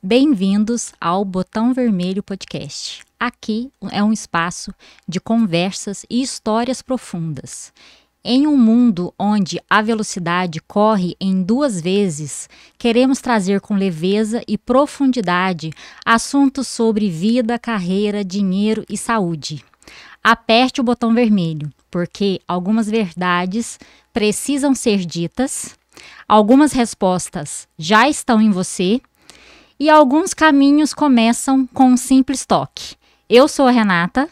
Bem-vindos ao Botão Vermelho Podcast. Aqui é um espaço de conversas e histórias profundas. Em um mundo onde a velocidade corre em 2 vezes, queremos trazer com leveza e profundidade assuntos sobre vida, carreira, dinheiro e saúde. Aperte o botão vermelho, porque algumas verdades precisam ser ditas, algumas respostas já estão em você e alguns caminhos começam com um simples toque. Eu sou a Renata.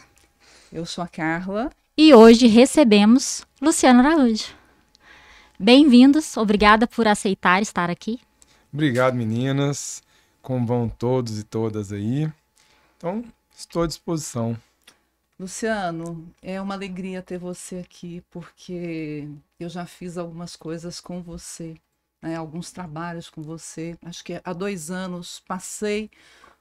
Eu sou a Carla. E hoje recebemos Luciano Araújo. Bem-vindos, obrigada por aceitar estar aqui. Obrigado, meninas. Como vão todos e todas aí? Então, estou à disposição. Luciano, é uma alegria ter você aqui, porque eu já fiz algumas coisas com você, né? Alguns trabalhos com você. Acho que há 2 anos passei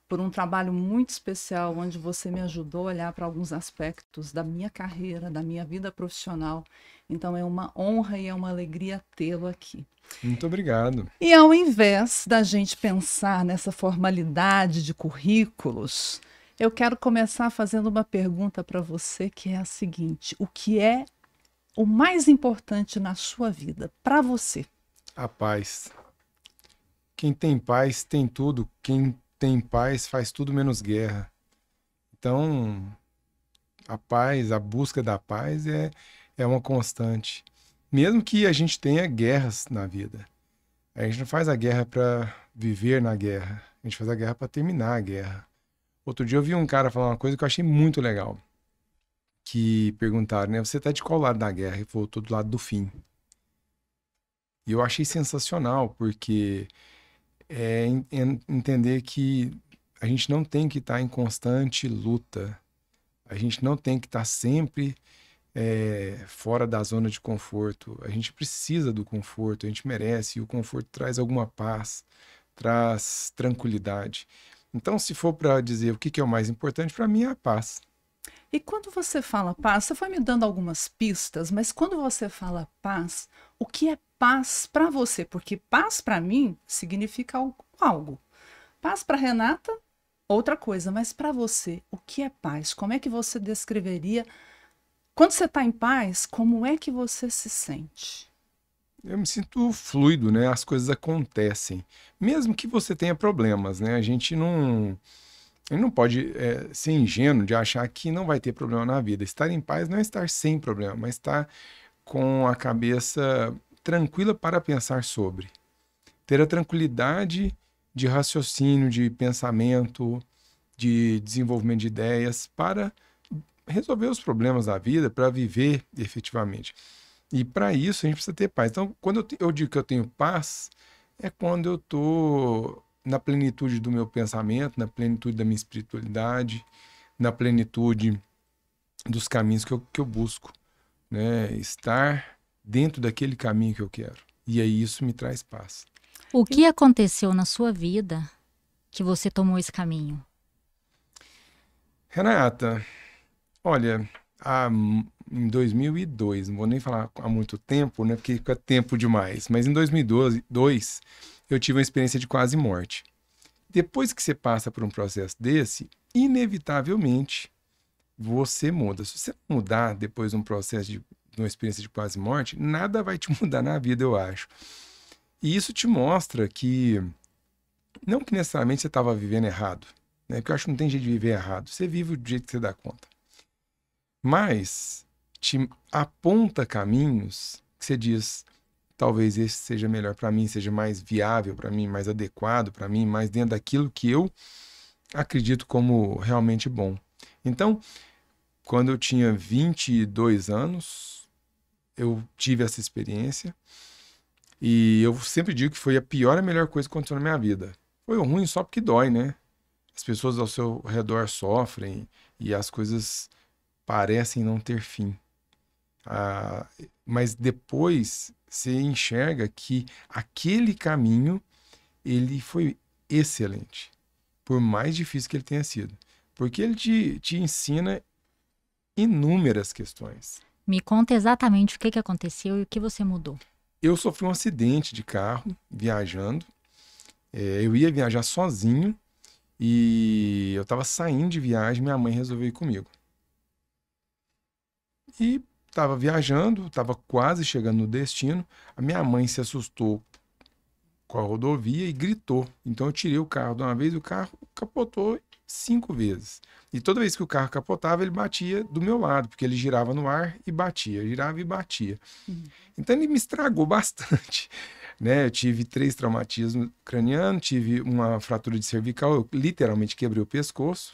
por um trabalho muito especial, onde você me ajudou a olhar para alguns aspectos da minha carreira, da minha vida profissional. Então é uma honra e é uma alegria tê-lo aqui. Muito obrigado. E ao invés da gente pensar nessa formalidade de currículos, eu quero começar fazendo uma pergunta para você, que é a seguinte: o que é o mais importante na sua vida, para você? A paz. Quem tem paz tem tudo. Quem tem paz faz tudo menos guerra. Então, a paz, a busca da paz é uma constante. Mesmo que a gente tenha guerras na vida. A gente não faz a guerra para viver na guerra. A gente faz a guerra para terminar a guerra. Outro dia eu vi um cara falar uma coisa que eu achei muito legal. Que perguntaram, né? Você tá de qual lado da guerra? Ele falou, tô do lado do fim. E eu achei sensacional, porque entender que a gente não tem que estar em constante luta. A gente não tem que estar sempre fora da zona de conforto. A gente precisa do conforto, a gente merece. E o conforto traz alguma paz, traz tranquilidade. Então, se for para dizer o que é o mais importante, para mim é a paz. E quando você fala paz, você foi me dando algumas pistas, mas quando você fala paz, o que é paz para você? Porque paz para mim significa algo. Paz para Renata, outra coisa, mas para você, o que é paz? Como é que você descreveria? Quando você está em paz, como é que você se sente? Eu me sinto fluido, né? As coisas acontecem. Mesmo que você tenha problemas, né? A gente não pode ser ingênuo de achar que não vai ter problema na vida. Estar em paz não é estar sem problema, mas estar com a cabeça tranquila para pensar sobre. Ter a tranquilidade de raciocínio, de pensamento, de desenvolvimento de ideias para resolver os problemas da vida, para viver efetivamente. E para isso a gente precisa ter paz. Então, quando eu digo que eu tenho paz, é quando eu estou na plenitude do meu pensamento, na plenitude da minha espiritualidade, na plenitude dos caminhos que eu busco, né? Estar dentro daquele caminho que eu quero. E aí isso me traz paz. O que aconteceu na sua vida que você tomou esse caminho? Renata, olha, em 2002, não vou nem falar há muito tempo, né? Porque fica tempo demais, mas em 2002 eu tive uma experiência de quase morte. Depois que você passa por um processo desse, inevitavelmente você muda. Se você mudar depois de um processo de uma experiência de quase morte, nada vai te mudar na vida, eu acho. E isso te mostra que, não que necessariamente você estava vivendo errado, né? Porque eu acho que não tem jeito de viver errado. Você vive do jeito que você dá conta. Mas te aponta caminhos que você diz, talvez esse seja melhor para mim, seja mais viável para mim, mais adequado para mim, mais dentro daquilo que eu acredito como realmente bom. Então, quando eu tinha 22 anos, eu tive essa experiência e eu sempre digo que foi a pior e a melhor coisa que aconteceu na minha vida. Foi ruim só porque dói, né? As pessoas ao seu redor sofrem e as coisas parecem não ter fim. Mas depois você enxerga que aquele caminho ele foi excelente, por mais difícil que ele tenha sido, porque ele te ensina inúmeras questões. Me conta exatamente o que aconteceu e o que você mudou. eu sofri um acidente de carro viajando. Eu ia viajar sozinho e eu estava saindo de viagem, minha mãe resolveu ir comigo. E estava viajando, estava quase chegando no destino. A minha mãe se assustou com a rodovia e gritou. Então eu tirei o carro de uma vez e o carro capotou 5 vezes. E toda vez que o carro capotava, ele batia do meu lado, porque ele girava no ar e batia, girava e batia. Então ele me estragou bastante, né? Eu tive 3 traumatismos cranianos, tive uma fratura de cervical, eu literalmente quebrei o pescoço.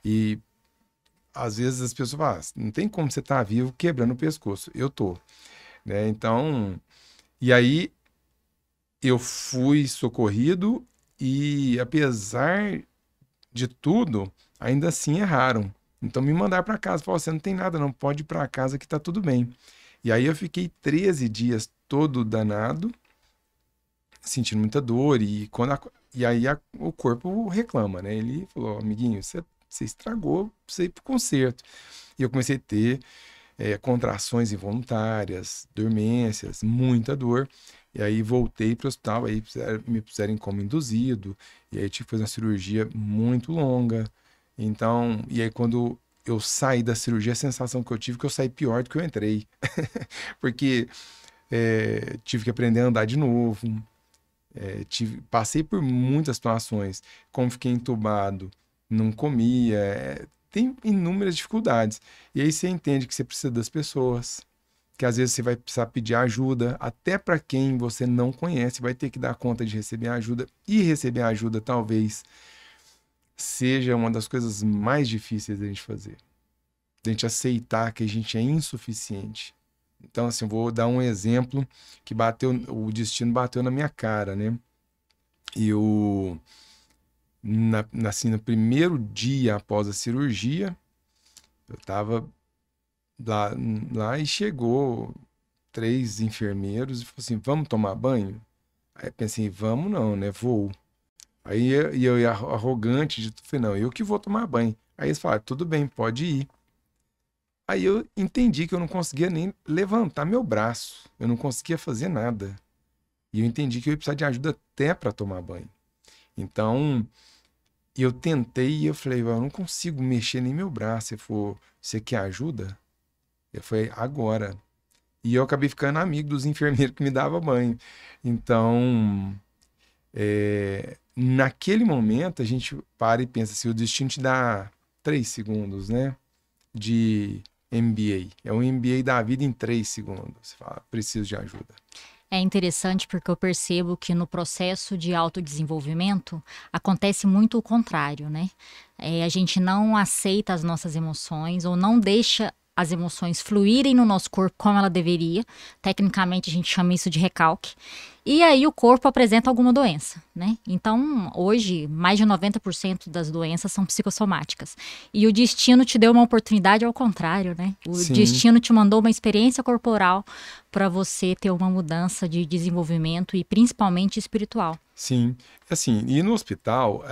E às vezes as pessoas falam, não tem como você estar vivo quebrando o pescoço. Eu tô, né? Então, e aí eu fui socorrido e apesar de tudo, ainda assim erraram. Então me mandaram para casa, falaram, você não tem nada não, pode ir para casa que tá tudo bem. E aí eu fiquei 13 dias todo danado, sentindo muita dor e aí o corpo reclama, né? Ele falou, amiguinho, você estragou, você ir pro conserto. E eu comecei a ter contrações involuntárias, dormências, muita dor. E aí voltei para o hospital, aí me puseram em coma induzido, e aí tive que fazer uma cirurgia muito longa. Então, e aí quando eu saí da cirurgia, a sensação que eu tive é que eu saí pior do que eu entrei. Porque tive que aprender a andar de novo, passei por muitas situações, como fiquei entubado, não comia, tem inúmeras dificuldades. E aí você entende que você precisa das pessoas, que às vezes você vai precisar pedir ajuda, até para quem você não conhece, vai ter que dar conta de receber ajuda, e receber ajuda talvez seja uma das coisas mais difíceis da gente fazer. Da gente aceitar que a gente é insuficiente. Então, assim, vou dar um exemplo que o destino bateu na minha cara, né? Assim, no primeiro dia após a cirurgia, eu tava lá e chegou 3 enfermeiros e falou assim, vamos tomar banho? Aí eu pensei, vamos não, né? Vou. Aí eu arrogante, falei, não, eu que vou tomar banho. Aí eles falaram, tudo bem, pode ir. Aí eu entendi que eu não conseguia nem levantar meu braço, eu não conseguia fazer nada. E eu entendi que eu ia precisar de ajuda até para tomar banho. Então, eu tentei e eu falei, eu não consigo mexer nem meu braço. Ele falou, você quer ajuda? Eu falei, agora. E eu acabei ficando amigo dos enfermeiros que me davam banho. Então, naquele momento, a gente para e pensa assim, o destino te dá 3 segundos, né? De MBA. É um MBA da vida em 3 segundos. Você fala, preciso de ajuda. É interessante porque eu percebo que no processo de autodesenvolvimento acontece muito o contrário, né? A gente não aceita as nossas emoções ou não deixa as emoções fluírem no nosso corpo como ela deveria. Tecnicamente a gente chama isso de recalque. E aí o corpo apresenta alguma doença, né? Então, hoje, mais de 90% das doenças são psicossomáticas. E o destino te deu uma oportunidade ao contrário, né? O Sim. destino te mandou uma experiência corporal para você ter uma mudança de desenvolvimento e principalmente espiritual. Sim. Assim, e no hospital,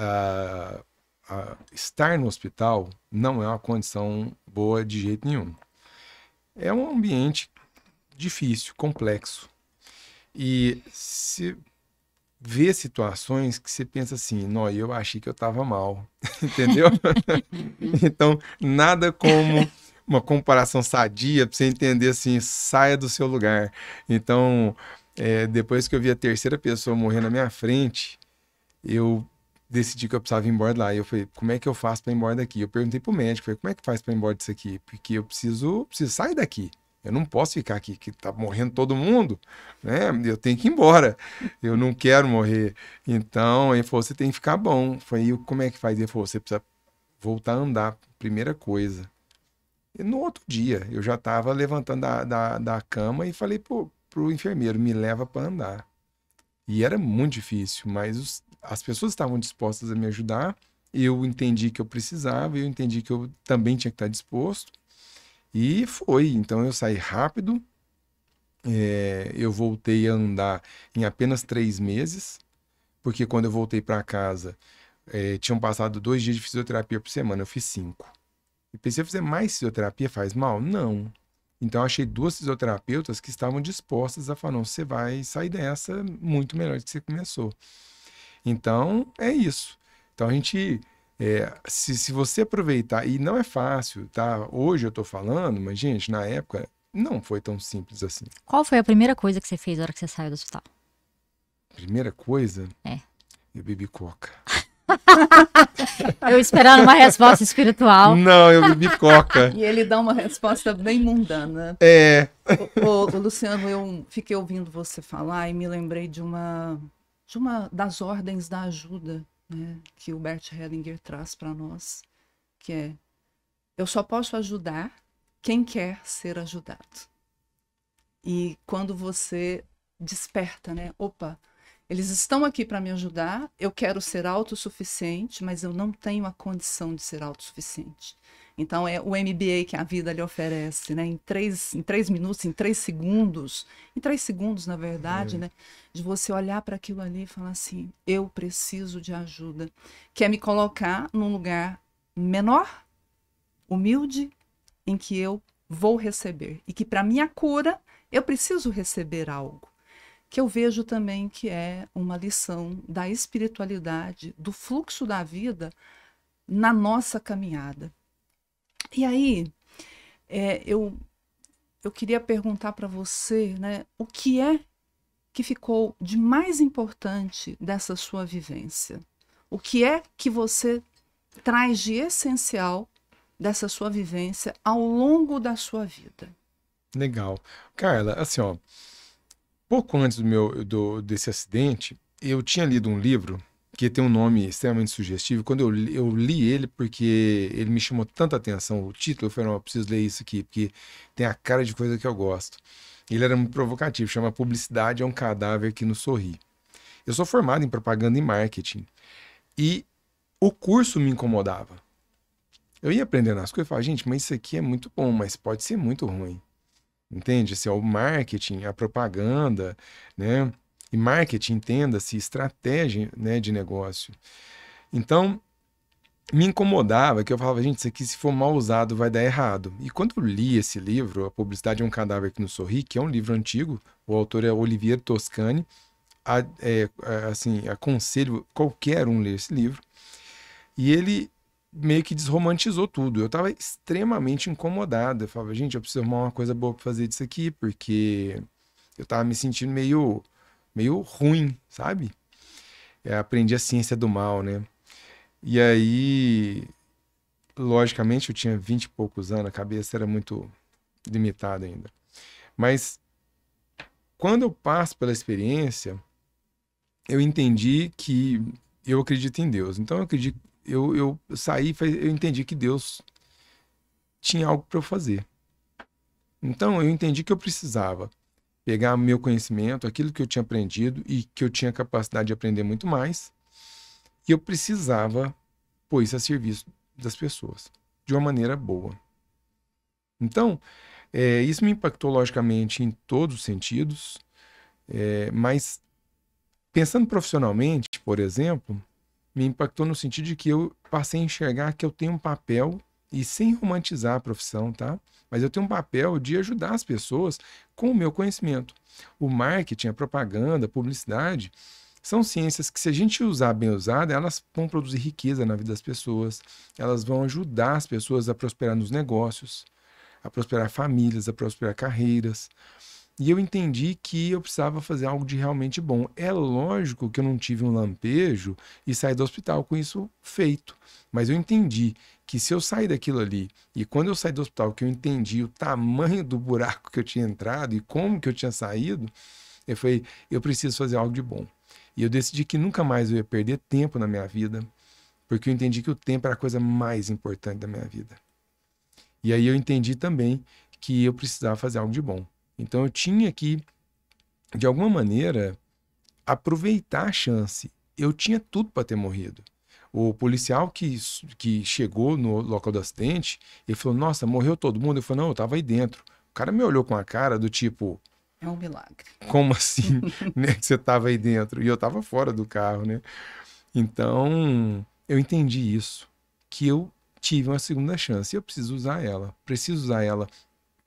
estar no hospital não é uma condição boa de jeito nenhum. É um ambiente difícil, complexo. E se vê situações que você pensa assim, não, eu achei que eu estava mal, entendeu? Então, nada como uma comparação sadia para você entender assim, saia do seu lugar. Então, depois que eu vi a 3ª pessoa morrer na minha frente, eu decidi que eu precisava ir embora de lá. E eu falei, como é que eu faço para ir embora daqui? Eu perguntei pro médico, falei, como é que faz para ir embora disso aqui? Porque eu preciso sair daqui. Eu não posso ficar aqui, que tá morrendo todo mundo, né? Eu tenho que ir embora. Eu não quero morrer. Então, ele falou, você tem que ficar bom. Eu falei, como é que faz? Ele falou, você precisa voltar a andar, primeira coisa. E no outro dia, eu já estava levantando da cama e falei pro enfermeiro, me leva para andar. E era muito difícil, mas as pessoas estavam dispostas a me ajudar. Eu entendi que eu precisava, eu entendi que eu também tinha que estar disposto. E foi. Então eu saí rápido. Eu voltei a andar em apenas 3 meses, porque quando eu voltei para casa, tinham passado 2 dias de fisioterapia por semana, eu fiz 5. E pensei, fazer mais fisioterapia faz mal? Não. Então, eu achei 2 fisioterapeutas que estavam dispostas a falar, não, você vai sair dessa muito melhor do que você começou. Então, é isso. Então, a gente, se você aproveitar, e não é fácil, tá? Hoje eu tô falando, mas, gente, na época, não foi tão simples assim. Qual foi a primeira coisa que você fez na hora que você saiu do hospital? Primeira coisa, É. eu bebi coca. Eu esperando uma resposta espiritual. Não, eu bebi coca. E ele dá uma resposta bem mundana. Ô, Luciano, eu fiquei ouvindo você falar e me lembrei de uma das ordens da ajuda, né, que o Bert Hellinger traz para nós, que é: eu só posso ajudar quem quer ser ajudado. E quando você desperta, né? Opa, eles estão aqui para me ajudar, eu quero ser autossuficiente, mas eu não tenho a condição de ser autossuficiente. Então, é o MBA que a vida lhe oferece, né? Em 3 minutos, em 3 segundos, na verdade, né? De você olhar para aquilo ali e falar assim, eu preciso de ajuda. Que é me colocar num lugar menor, humilde, em que eu vou receber. E que para minha cura, eu preciso receber algo. Que eu vejo também que é uma lição da espiritualidade, do fluxo da vida na nossa caminhada. E aí, eu queria perguntar para você, né, o que é que ficou de mais importante dessa sua vivência? O que é que você traz de essencial dessa sua vivência ao longo da sua vida? Legal. Carla, assim, ó, pouco antes desse acidente, eu tinha lido um livro que tem um nome extremamente sugestivo. Quando eu li ele, porque ele me chamou tanta atenção, o título, eu falei, não, eu preciso ler isso aqui, porque tem a cara de coisa que eu gosto. Ele era muito provocativo, chama Publicidade é um Cadáver que nos Sorri. Eu sou formado em propaganda e marketing, e o curso me incomodava. Eu ia aprendendo as coisas e falava, gente, mas isso aqui é muito bom, mas pode ser muito ruim. Entende? Assim, o marketing, a propaganda, né? E marketing, entenda-se, estratégia, né, de negócio. Então, me incomodava que eu falava, gente, isso aqui se for mal usado vai dar errado. E quando eu li esse livro, A Publicidade é um Cadáver que nos Sorri, que é um livro antigo, o autor é Olivier Toscani, assim, aconselho qualquer um ler esse livro. E ele meio que desromantizou tudo. Eu estava extremamente incomodado. Eu falava, gente, eu preciso arrumar uma coisa boa para fazer disso aqui, porque eu estava me sentindo meio ruim, sabe? Aprendi a ciência do mal, né? E aí, logicamente, eu tinha 20 e poucos anos, a cabeça era muito limitada ainda. Mas quando eu passo pela experiência, eu entendi que eu acredito em Deus. Então eu saí, eu entendi que Deus tinha algo para eu fazer. Então eu entendi que eu precisava pegar meu conhecimento, aquilo que eu tinha aprendido e que eu tinha capacidade de aprender muito mais, e eu precisava pôr isso a serviço das pessoas, de uma maneira boa. Então, isso me impactou logicamente em todos os sentidos, mas pensando profissionalmente, por exemplo, me impactou no sentido de que eu passei a enxergar que eu tenho um papel, e sem romantizar a profissão, tá? Mas eu tenho um papel de ajudar as pessoas com o meu conhecimento. O marketing, a propaganda, a publicidade, são ciências que, se a gente usar bem usada, elas vão produzir riqueza na vida das pessoas, elas vão ajudar as pessoas a prosperar nos negócios, a prosperar famílias, a prosperar carreiras. E eu entendi que eu precisava fazer algo de realmente bom. É lógico que eu não tive um lampejo e saí do hospital com isso feito. Mas eu entendi que se eu sair daquilo ali, e quando eu saí do hospital, que eu entendi o tamanho do buraco que eu tinha entrado e como que eu tinha saído, eu falei, eu preciso fazer algo de bom. E eu decidi que nunca mais eu ia perder tempo na minha vida, porque eu entendi que o tempo era a coisa mais importante da minha vida. E aí eu entendi também que eu precisava fazer algo de bom. Então eu tinha que, de alguma maneira, aproveitar a chance. Eu tinha tudo para ter morrido. O policial que chegou no local do acidente, ele falou, nossa, morreu todo mundo? Eu falei, não, eu estava aí dentro. O cara me olhou com a cara do tipo... É um milagre. Como assim, né, que você estava aí dentro? E eu estava fora do carro, né? Então, eu entendi isso, que eu tive uma segunda chance e eu preciso usar ela. Preciso usar ela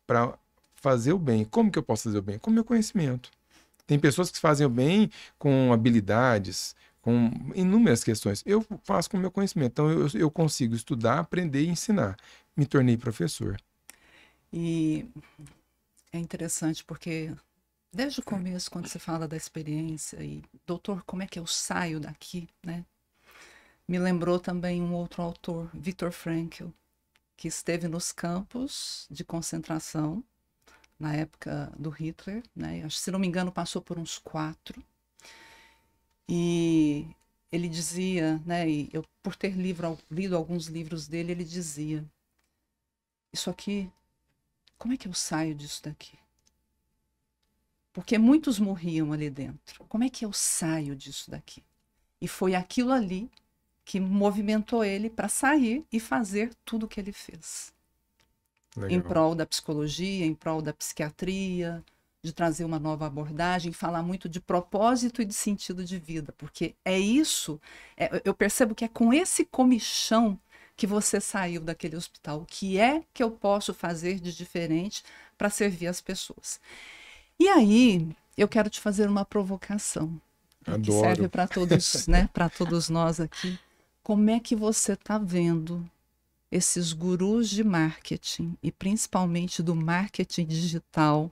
para fazer o bem. Como que eu posso fazer o bem? Com o meu conhecimento. Tem pessoas que fazem o bem com habilidades, com inúmeras questões. Eu faço com o meu conhecimento. Então, eu consigo estudar, aprender e ensinar. Me tornei professor. E é interessante porque desde o começo, quando você fala da experiência e, doutor, como é que eu saio daqui, né? Me lembrou também um outro autor, Viktor Frankl, que esteve nos campos de concentração na época do Hitler, né? Se não me engano, passou por uns 4. E ele dizia, né? E eu, por ter lido alguns livros dele, ele dizia: isso aqui, como é que eu saio disso daqui? Porque muitos morriam ali dentro. Como é que eu saio disso daqui? E foi aquilo ali que movimentou ele para sair e fazer tudo o que ele fez. Legal. Em prol da psicologia, em prol da psiquiatria, de trazer uma nova abordagem, falar muito de propósito e de sentido de vida, porque é isso, eu percebo que é com esse comichão que você saiu daquele hospital. O que é que eu posso fazer de diferente para servir as pessoas? E aí, eu quero te fazer uma provocação, que serve para todos, né, para todos nós aqui. Como é que você está vendo esses gurus de marketing, e principalmente do marketing digital,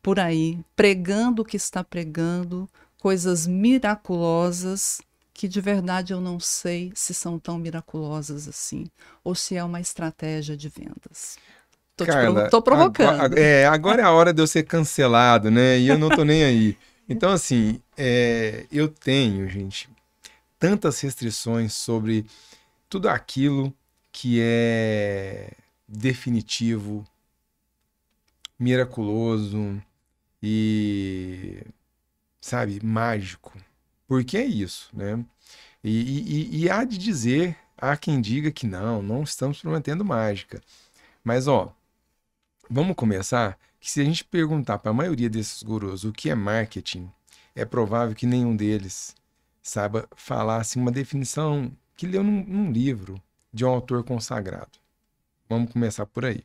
por aí, pregando o que está pregando, coisas miraculosas, que de verdade eu não sei se são tão miraculosas assim, ou se é uma estratégia de vendas. Tô provocando. Agora é a hora de eu ser cancelado, né? E eu não tô nem aí. Então, assim, eu tenho, gente, tantas restrições sobre tudo aquilo que é definitivo, miraculoso e, sabe, mágico. Porque é isso, né? E há de dizer, há quem diga que não estamos prometendo mágica. Mas, ó, vamos começar que se a gente perguntar para a maioria desses gurus o que é marketing, é provável que nenhum deles saiba falar assim, uma definição que leu num livro de um autor consagrado. Vamos começar por aí.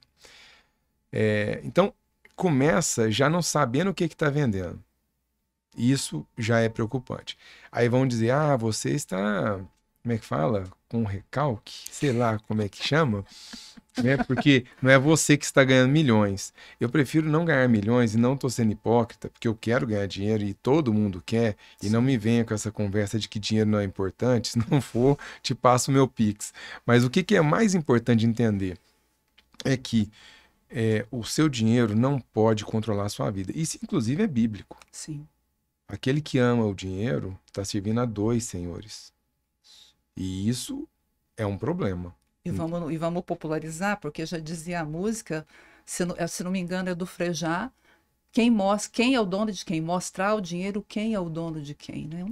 Então, começa já não sabendo o que está vendendo. Isso já é preocupante. Aí vão dizer, você está, como é que fala? Com recalque? Sei lá como é que chama. Né? Porque não é você que está ganhando milhões. Eu prefiro não ganhar milhões e não estou sendo hipócrita, porque eu quero ganhar dinheiro e todo mundo quer, e não me venha com essa conversa de que dinheiro não é importante. Se não for, te passo o meu Pix. Mas o que é mais importante entender é que o seu dinheiro não pode controlar a sua vida. Isso, inclusive, é bíblico. Sim. Aquele que ama o dinheiro está servindo a 2 senhores. E isso é um problema. E vamos popularizar, porque já dizia a música, se não me engano, é do Frejá, quem é o dono de quem? Mostrar o dinheiro, quem é o dono de quem, né?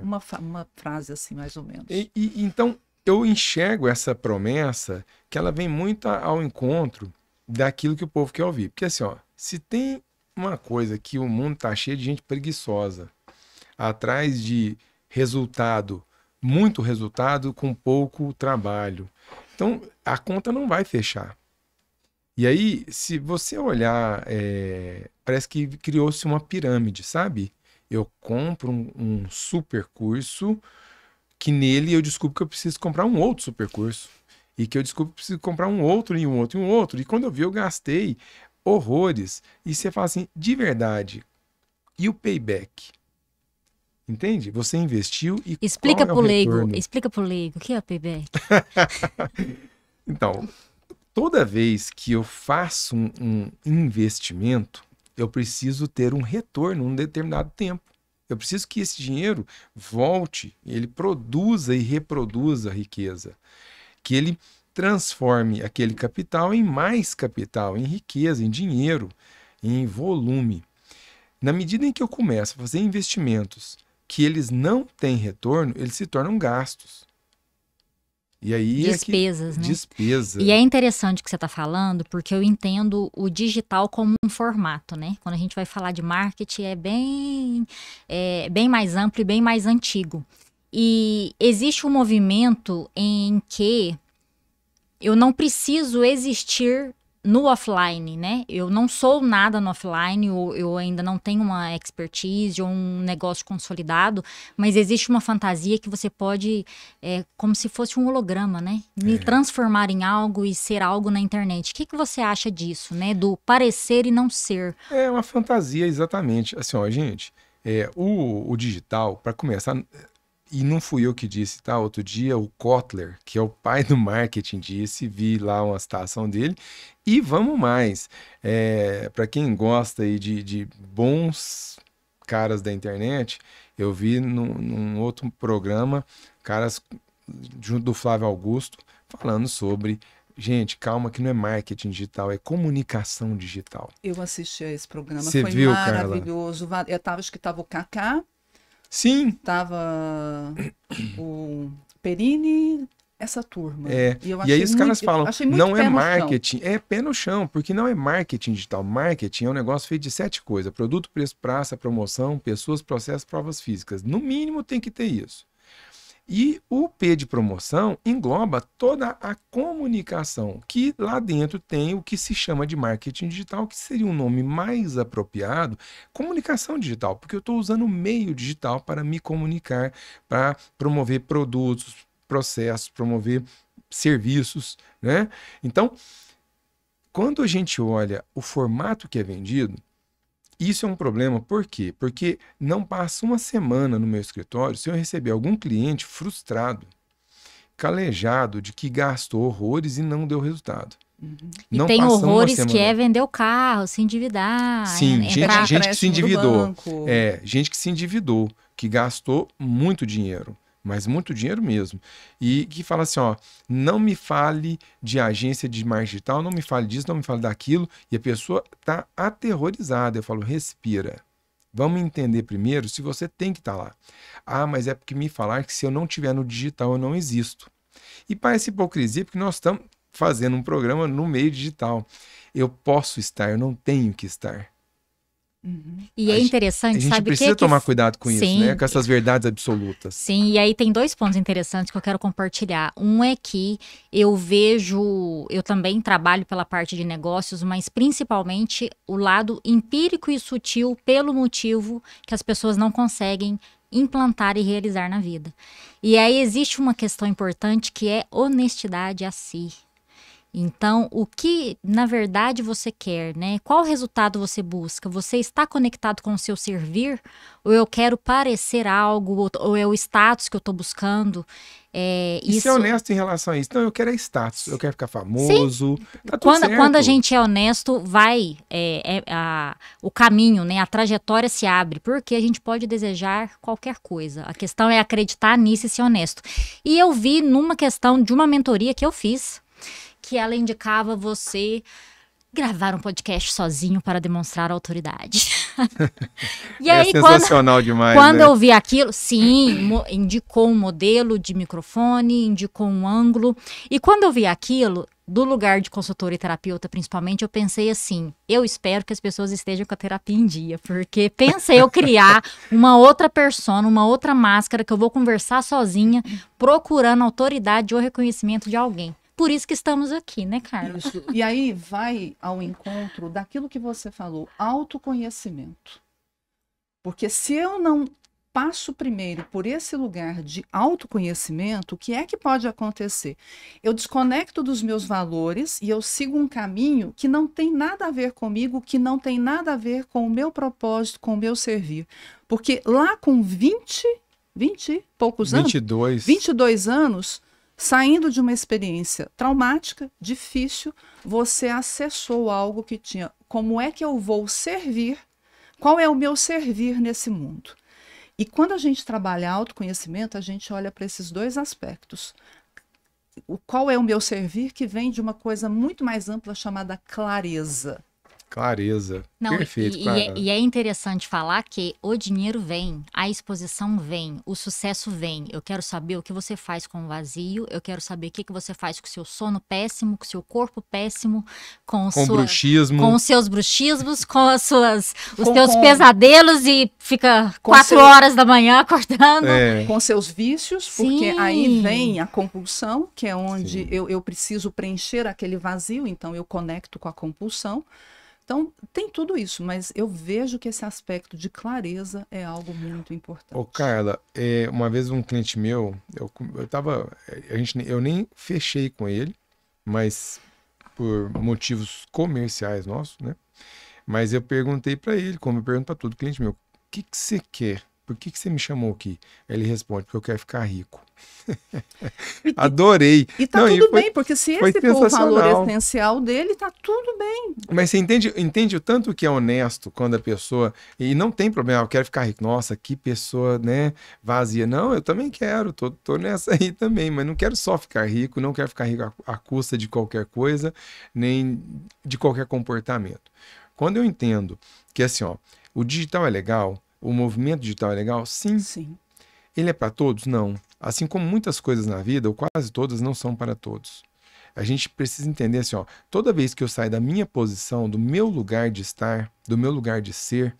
Uma frase assim, mais ou menos. Então, eu enxergo essa promessa que ela vem muito ao encontro daquilo que o povo quer ouvir. Porque assim, se tem uma coisa que o mundo tá cheio de gente preguiçosa, atrás de resultado, muito resultado com pouco trabalho. Então, a conta não vai fechar. E aí, se você olhar, parece que criou-se uma pirâmide, sabe? Eu compro um super curso, que nele eu descubro que eu preciso comprar um outro super curso. E que eu descubro que eu preciso comprar um outro, e um outro, e um outro. E quando eu vi, eu gastei horrores. E você fala assim, de verdade, e o payback? Entende? Você investiu e explica qual é o retorno? Explica pro leigo, o que é o payback? Então, toda vez que eu faço um investimento, eu preciso ter um retorno em um determinado tempo. Eu preciso que esse dinheiro volte, ele produza e reproduza a riqueza. Que ele transforme aquele capital em mais capital, em riqueza, em dinheiro, em volume. Na medida em que eu começo a fazer investimentos que eles não têm retorno, eles se tornam gastos. E aí despesas, né? Despesa. E é interessante o que você está falando, porque eu entendo o digital como um formato, né? Quando a gente vai falar de marketing, é bem mais amplo e bem mais antigo. E existe um movimento em que eu não preciso existir no offline, né? Eu não sou nada no offline, eu ainda não tenho uma expertise ou um negócio consolidado, mas existe uma fantasia que você pode, como se fosse um holograma, né? Me transformar em algo e ser algo na internet. O que você acha disso, né? Do parecer e não ser. É uma fantasia, exatamente. Assim, ó, gente, o digital, para começar, e não fui eu que disse, tá? Outro dia o Kotler, que é o pai do marketing, disse, vi lá uma citação dele, e vamos mais. Para quem gosta aí de bons caras da internet, eu vi num outro programa, caras junto do Flávio Augusto, falando sobre, gente, calma que não é marketing digital, é comunicação digital. Eu assisti a esse programa, Você foi viu, maravilhoso. Acho que estava o Kaká, Sim. estava o Perini, essa turma. E aí os caras falam, não é marketing, chão. é pé no chão, porque não é marketing digital. Marketing é um negócio feito de 7 coisas: produto, preço, praça, promoção, pessoas, processos, provas físicas. No mínimo tem que ter isso. E o P de promoção engloba toda a comunicação, que lá dentro tem o que se chama de marketing digital, que seria um nome mais apropriado, comunicação digital, porque eu estou usando o meio digital para me comunicar, para promover produtos, processos, promover serviços, né? Então, quando a gente olha o formato que é vendido, isso é um problema, por quê? Porque não passa uma semana no meu escritório se eu receber algum cliente frustrado, calejado de que gastou horrores e não deu resultado. E tem horrores que é vender o carro, se endividar. Sim, gente que se endividou. Gente que se endividou, que gastou muito dinheiro. Mas muito dinheiro mesmo. E que fala assim, ó, não me fale de agência de marketing digital, não me fale disso, não me fale daquilo. E a pessoa está aterrorizada. Eu falo, respira. Vamos entender primeiro se você tem que estar lá. Ah, mas é porque me falaram que se eu não estiver no digital, eu não existo. E parece hipocrisia, porque nós estamos fazendo um programa no meio digital. Eu posso estar, eu não tenho que estar. E é interessante, sabe? A gente precisa tomar cuidado com isso, né? Com essas verdades absolutas. Sim, e aí tem 2 pontos interessantes que eu quero compartilhar. Um é que eu também trabalho pela parte de negócios, mas principalmente o lado empírico e sutil pelo motivo que as pessoas não conseguem implantar e realizar na vida. E aí existe uma questão importante que é honestidade a si. Então, o que, na verdade, você quer, né? Qual resultado você busca? Você está conectado com o seu servir? Ou eu quero parecer algo? Ou é o status que eu estou buscando? E ser honesto em relação a isso. Não, eu quero status, eu quero ficar famoso. Tá tudo certo. Quando a gente é honesto, o caminho, né? A trajetória se abre, porque a gente pode desejar qualquer coisa. A questão é acreditar nisso e ser honesto. E eu vi numa questão de uma mentoria que eu fiz, que ela indicava você gravar um podcast sozinho para demonstrar autoridade. E aí, sensacional demais, quando né? eu vi aquilo, sim, indicou um modelo de microfone, indicou um ângulo. E quando eu vi aquilo, do lugar de consultora e terapeuta principalmente, eu pensei assim, eu espero que as pessoas estejam com a terapia em dia, porque pensei eu criar uma outra persona, uma outra máscara que eu vou conversar sozinha, procurando autoridade ou reconhecimento de alguém. Por isso que estamos aqui, né, Carla? Isso. E aí vai ao encontro daquilo que você falou, autoconhecimento. Porque se eu não passo primeiro por esse lugar de autoconhecimento, o que é que pode acontecer? Eu desconecto dos meus valores e eu sigo um caminho que não tem nada a ver comigo, que não tem nada a ver com o meu propósito, com o meu servir. Porque lá com 20 e poucos anos, 22 anos, saindo de uma experiência traumática, difícil, você acessou algo que tinha. Como é que eu vou servir? Qual é o meu servir nesse mundo? E quando a gente trabalha autoconhecimento, a gente olha para esses 2 aspectos. Qual é o meu servir, que vem de uma coisa muito mais ampla chamada clareza. Clareza. Não, Perfeito, Clara. e é interessante falar que o dinheiro vem, a exposição vem, o sucesso vem. Eu quero saber o que você faz com o vazio, eu quero saber o que você faz com o seu sono péssimo, com o seu corpo péssimo, Com bruxismo. com os seus bruxismos, com os seus Com- pesadelos e fica Com 4 horas da manhã acordando. É, Com seus vícios, porque Sim. aí vem a compulsão, que é onde Sim. eu preciso preencher aquele vazio, então eu conecto com a compulsão. Então, tem tudo isso, mas eu vejo que esse aspecto de clareza é algo muito importante. Ô, Carla, uma vez um cliente meu, eu nem fechei com ele, mas por motivos comerciais nossos, né? Mas eu perguntei pra ele, como eu pergunto pra todo cliente meu, o que que você quer? Por que que você me chamou aqui? Aí ele responde, porque eu quero ficar rico. Adorei. E tá Não, tudo foi- bem, porque se foi esse for o valor sensacional. essencial dele, tá tudo bem. Mas você entende o tanto que é honesto quando a pessoa. E não tem problema, eu quero ficar rico. Nossa, que pessoa, né? Vazia. Não, eu também quero, tô nessa aí também, mas não quero só ficar rico, não quero ficar rico à custa de qualquer coisa, nem de qualquer comportamento. Quando eu entendo que assim, ó, o digital é legal, o movimento digital é legal, sim. Sim. Ele é para todos? Não. Assim como muitas coisas na vida, ou quase todas, não são para todos. A gente precisa entender assim, ó, toda vez que eu saio da minha posição, do meu lugar de estar, do meu lugar de ser,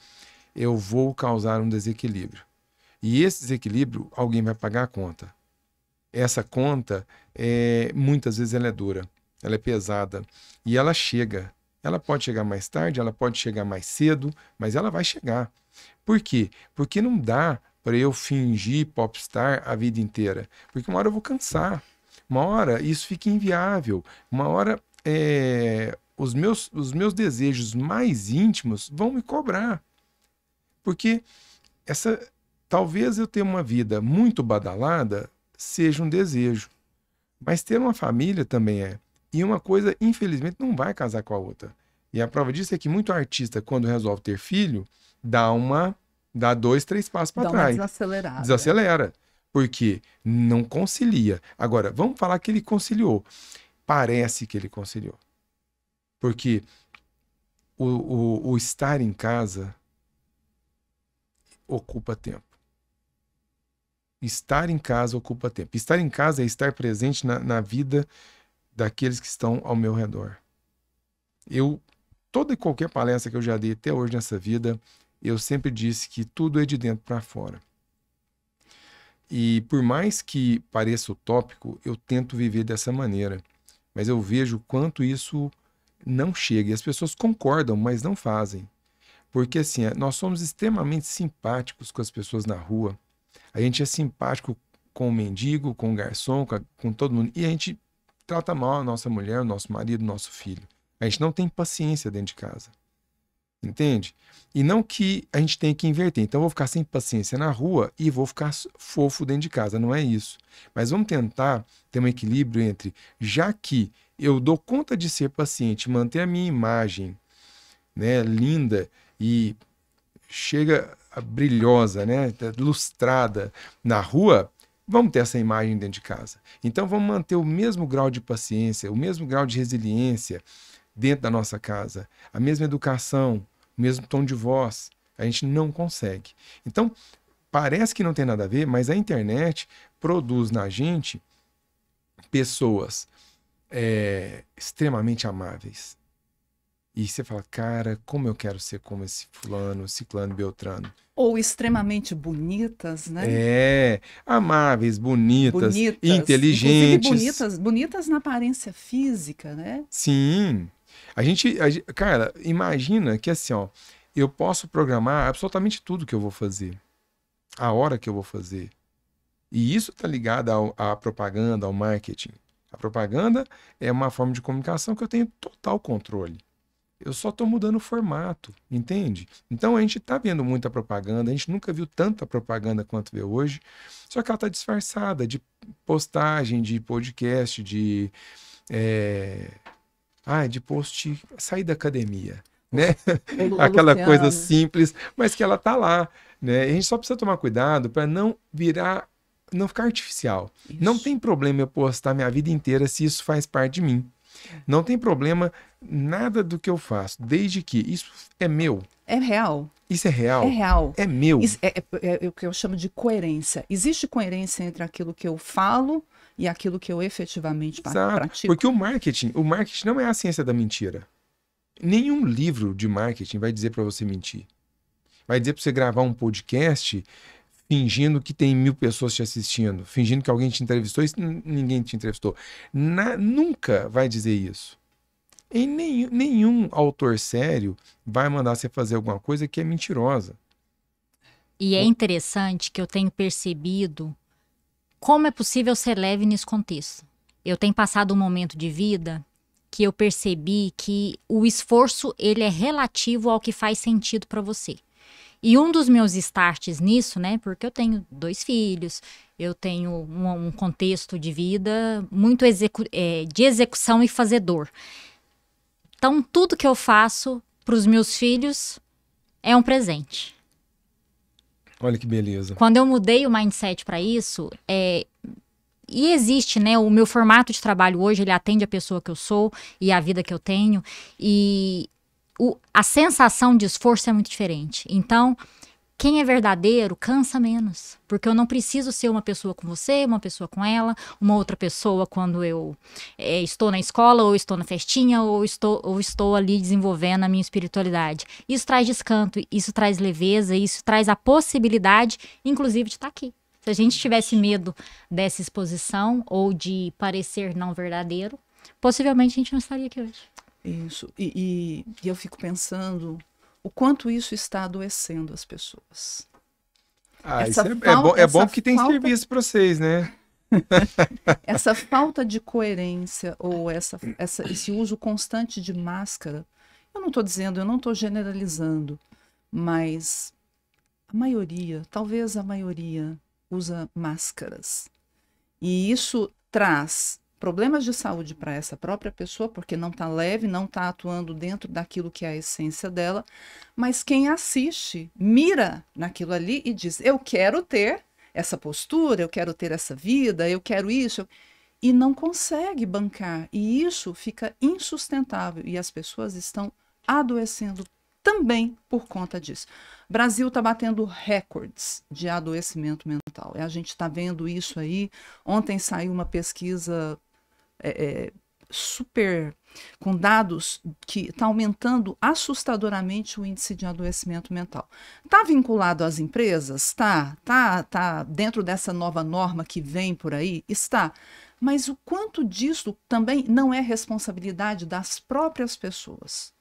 eu vou causar um desequilíbrio. E esse desequilíbrio, alguém vai pagar a conta. Essa conta, muitas vezes ela é dura, ela é pesada, e ela chega. Ela pode chegar mais tarde, ela pode chegar mais cedo, mas ela vai chegar. Por quê? Porque não dá para eu fingir popstar a vida inteira. Porque uma hora eu vou cansar. Uma hora isso fica inviável. Uma hora os meus desejos mais íntimos vão me cobrar. Porque talvez eu ter uma vida muito badalada seja um desejo. Mas ter uma família também é. E uma coisa, infelizmente, não vai casar com a outra. E a prova disso é que muito artista, quando resolve ter filho, dá 2, 3 passos para Dá uma trás. desacelerada. Desacelera. Porque não concilia. Agora, vamos falar que ele conciliou. Parece que ele conciliou. Porque o estar em casa ocupa tempo. Estar em casa ocupa tempo. Estar em casa é estar presente na vida daqueles que estão ao meu redor. Toda e qualquer palestra que eu já dei até hoje nessa vida, eu sempre disse que tudo é de dentro para fora. E por mais que pareça utópico, eu tento viver dessa maneira. Mas eu vejo quanto isso não chega. E as pessoas concordam, mas não fazem. Porque assim, nós somos extremamente simpáticos com as pessoas na rua. A gente é simpático com o mendigo, com o garçom, com todo mundo. E a gente trata mal a nossa mulher, o nosso marido, o nosso filho. A gente não tem paciência dentro de casa. Entende? E não que a gente tenha que inverter. Então eu vou ficar sem paciência na rua e vou ficar fofo dentro de casa. Não é isso. Mas vamos tentar ter um equilíbrio entre, já que eu dou conta de ser paciente, manter a minha imagem, né, linda e chega brilhosa, né, lustrada na rua, vamos ter essa imagem dentro de casa. Então vamos manter o mesmo grau de paciência, o mesmo grau de resiliência dentro da nossa casa, a mesma educação, o mesmo tom de voz. A gente não consegue. Então, parece que não tem nada a ver, mas a internet produz na gente pessoas extremamente amáveis. E você fala, cara, como eu quero ser como esse fulano, ciclano, beltrano. Ou extremamente bonitas, né? Amáveis, bonitas, inteligentes. Inclusive bonitas na aparência física, né? Sim. Cara, imagina que assim, ó, eu posso programar absolutamente tudo que eu vou fazer, a hora que eu vou fazer. E isso tá ligado à propaganda, ao marketing. A propaganda é uma forma de comunicação que eu tenho total controle. Eu só estou mudando o formato, entende? Então a gente está vendo muita propaganda, a gente nunca viu tanta propaganda quanto vê hoje, só que ela está disfarçada de postagem, de podcast, de post, sair da academia, né? Aquela coisa simples, mas que ela tá lá, né? A gente só precisa tomar cuidado para não ficar artificial. Isso. Não tem problema eu postar minha vida inteira se isso faz parte de mim. Não tem problema nada do que eu faço, desde que isso é meu. É real. Isso é real. É real. É meu. Isso é o que eu chamo de coerência. Existe coerência entre aquilo que eu falo e aquilo que eu efetivamente pratico? Porque o marketing não é a ciência da mentira. Nenhum livro de marketing vai dizer para você mentir. Vai dizer para você gravar um podcast fingindo que tem 1000 pessoas te assistindo, fingindo que alguém te entrevistou e ninguém te entrevistou. Nunca vai dizer isso. E nenhum autor sério vai mandar você fazer alguma coisa que é mentirosa. E é interessante que eu tenho percebido como é possível ser leve nesse contexto. Eu tenho passado um momento de vida que eu percebi que o esforço ele é relativo ao que faz sentido para você. E um dos meus starts nisso, né, porque eu tenho 2 filhos, eu tenho um contexto de vida muito de execução e fazedor. Então, tudo que eu faço para os meus filhos é um presente. Olha que beleza. Quando eu mudei o mindset para isso, e existe, né, o meu formato de trabalho hoje, ele atende a pessoa que eu sou e a vida que eu tenho, e a sensação de esforço é muito diferente. Então, quem é verdadeiro cansa menos, porque eu não preciso ser uma pessoa com você, uma pessoa com ela, uma outra pessoa quando eu estou na escola, ou estou na festinha, ou estou ali desenvolvendo a minha espiritualidade. Isso traz descanso, isso traz leveza, isso traz a possibilidade, inclusive, de estar aqui. Se a gente tivesse medo dessa exposição ou de parecer não verdadeiro, possivelmente a gente não estaria aqui hoje. Isso. E eu fico pensando o quanto isso está adoecendo as pessoas. Isso é bom porque tem serviço para vocês, né? Essa falta de coerência ou esse uso constante de máscara, eu não estou generalizando, mas a maioria, talvez a maioria, usa máscaras. E isso traz problemas de saúde para essa própria pessoa, porque não está leve, não está atuando dentro daquilo que é a essência dela, mas quem assiste mira naquilo ali e diz, eu quero ter essa postura, eu quero ter essa vida, eu quero isso, e não consegue bancar, e isso fica insustentável, e as pessoas estão adoecendo também por conta disso. O Brasil está batendo recordes de adoecimento mental, a gente está vendo isso aí. Ontem saiu uma pesquisa super com dados que está aumentando assustadoramente o índice de adoecimento mental. Está vinculado às empresas? Tá dentro dessa nova norma que vem por aí? Está. Mas o quanto disso também não é responsabilidade das próprias pessoas,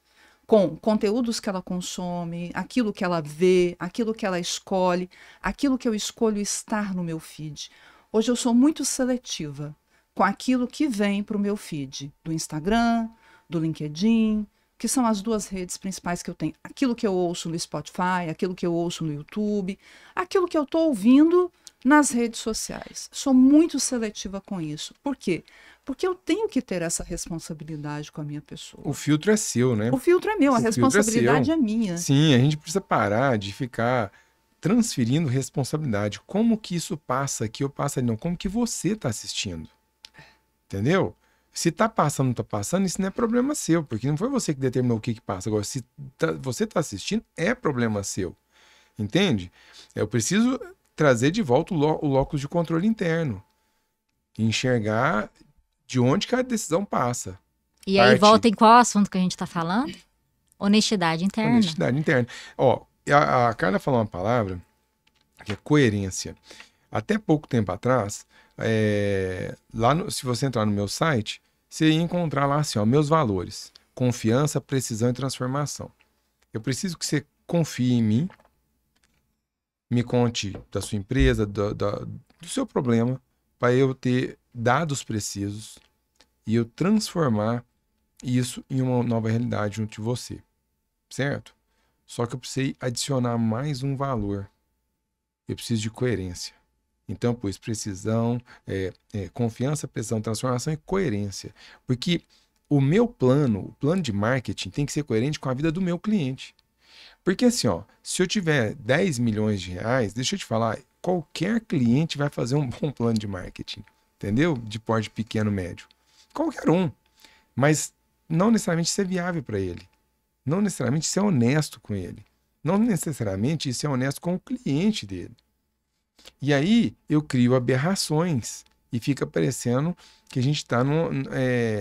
com conteúdos que ela consome, aquilo que ela vê, aquilo que ela escolhe, aquilo que eu escolho estar no meu feed. Hoje eu sou muito seletiva com aquilo que vem para o meu feed, do Instagram, do LinkedIn, que são as 2 redes principais que eu tenho. Aquilo que eu ouço no Spotify, aquilo que eu ouço no YouTube, aquilo que eu estou ouvindo nas redes sociais. Sou muito seletiva com isso. Por quê? Porque eu tenho que ter essa responsabilidade com a minha pessoa. O filtro é seu, né? O filtro é meu, a responsabilidade é minha. Sim, a gente precisa parar de ficar transferindo responsabilidade. Como que isso passa aqui ou passa ali? Não, como que você está assistindo? Entendeu? Se tá passando, não tá passando, isso não é problema seu, porque não foi você que determinou o que passa. Agora, se você tá assistindo, é problema seu. Entende? Eu preciso trazer de volta o locus de controle interno. E enxergar de onde que a decisão passa. E aí volta em qual assunto que a gente tá falando? Honestidade interna. Honestidade interna. Ó, a Carla falou uma palavra que é coerência. Até pouco tempo atrás, se você entrar no meu site, você ia encontrar lá assim, ó, meus valores: confiança, precisão e transformação. Eu preciso que você confie em mim, me conte da sua empresa, do seu problema, para eu ter dados precisos e eu transformar isso em uma nova realidade junto de você, certo? Só que eu precisei adicionar mais um valor. Eu preciso de coerência. Então, pois, precisão, confiança, precisão, transformação e coerência. Porque o plano de marketing tem que ser coerente com a vida do meu cliente. Porque assim, ó, se eu tiver 10 milhões de reais, deixa eu te falar, qualquer cliente vai fazer um bom plano de marketing. Entendeu? De porte pequeno, médio. Qualquer um. Mas não necessariamente isso é viável para ele. Não necessariamente isso é honesto com ele. Não necessariamente isso é honesto com o cliente dele. E aí eu crio aberrações e fica parecendo que a gente está